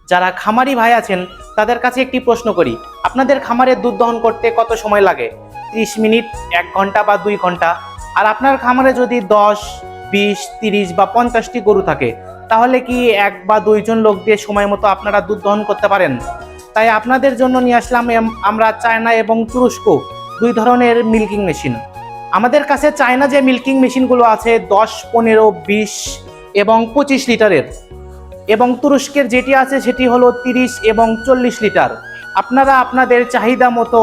যারা খামারি ভাই আছেন তাদের কাছে একটি প্রশ্ন করি, আপনাদের খামারে দুধ দহন করতে কত সময় লাগে? 30 মিনিট, 1 ঘন্টা বা 2 ঘন্টা? আর আপনার খামারে যদি 10, 20, 30 বা 50টি গরু থাকে, তাহলে কি 1 বা 2 জন লোক দিয়ে সময় মতো আপনারা দুধ দহন করতে পারেন? তাই আপনাদের জন্য নিয়ে আসলাম আমরা চায়না এবং তুরস্ক 2 ধরনের মিল্কিং মেশিন। আমাদের কাছে চায়না যে মিল্কিং মেশিনগুলো আছে 10, 15, 20 এবং 25 লিটারের, এবং তুরস্কের যেটি আছে সেটি হলো 30 এবং 40 লিটার। আপনারা আপনাদের চাহিদা মতো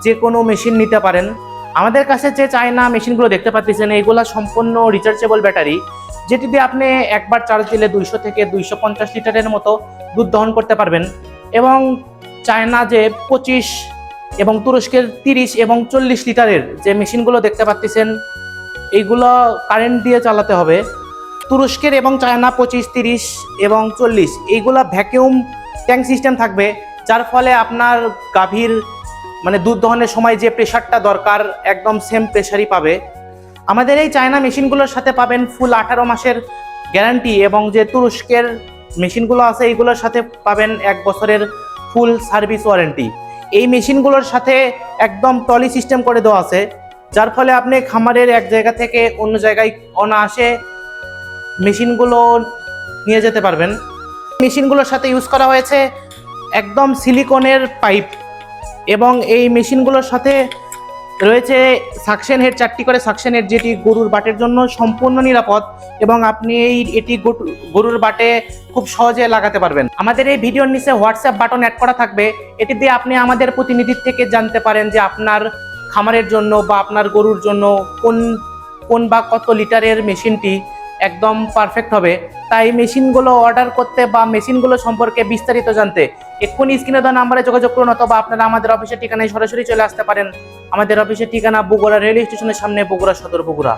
যে কোনো মেশিন নিতে পারেন। আমাদের কাছে যে চায়না মেশিনগুলো দেখতে পাচ্ছেন এগুলো সম্পূর্ণ রিচার্জেবল ব্যাটারি, যেটি দিয়ে আপনি একবার চার্জ দিলে 200 থেকে 250 লিটারের মতো দুধ দহন করতে পারবেন। এবং চায়না যে 25 এবং তুরস্কের 30 এবং 40 লিটারের যে মেশিনগুলো দেখতে পাচ্ছেন এইগুলো কারেন্ট দিয়ে চালাতে হবে। তুরস্কের এবং চায়না 25, 30 এবং 40 এইগুলা ভ্যাকিউম ট্যাঙ্ক সিস্টেম থাকবে, যার ফলে আপনার গাভীর মানে দুধ দহনের সময় যে প্রেশারটা দরকার একদম সেম প্রেশারই পাবে। আমাদের এই চায়না মেশিনগুলোর সাথে পাবেন ফুল 18 মাসের গ্যারান্টি, এবং যে তুরস্কের মেশিনগুলো আছে এইগুলোর সাথে পাবেন 1 বছরের ফুল সার্ভিস ওয়ারেন্টি। এই মেশিনগুলোর সাথে একদম ট্রলি সিস্টেম করে দেওয়া আছে, যার ফলে আপনি খামারের এক জায়গা থেকে অন্য জায়গায় অনায়াসে মেশিনগুলো নিয়ে যেতে পারবেন। মেশিনগুলোর সাথে ইউজ করা হয়েছে একদম সিলিকনের পাইপ, এবং এই মেশিনগুলোর সাথে রয়েছে সাকশন হেড, 4টি করে সাকশন হেড, যেটি গরুর বাটের জন্য সম্পূর্ণ নিরাপদ, এবং আপনি এটি গরুর বাটে খুব সহজে লাগাতে পারবেন। আমাদের এই ভিডিওর নিচে হোয়াটসঅ্যাপ বাটন অ্যাড করা থাকবে, এটি দিয়ে আপনি আমাদের প্রতিনিধির থেকে জানতে পারেন যে আপনার খামারের জন্য বা আপনার গরুর জন্য কোন বা কত লিটারের মেশিনটি একদম পারফেক্ট হবে। তাই মেশিনগুলো অর্ডার করতে বা মেশিনগুলো সম্পর্কে বিস্তারিত জানতে এক্ষুনি স্ক্রিনে দেওয়া নাম্বারে যোগাযোগ করুন, অথবা আপনারা আমাদের অফিসের ঠিকানায় সরাসরি চলে আসতে পারেন। আমাদের অফিসের ঠিকানা বগুড়া রেল স্টেশনের সামনে, বগুড়া সদর, বগুড়া।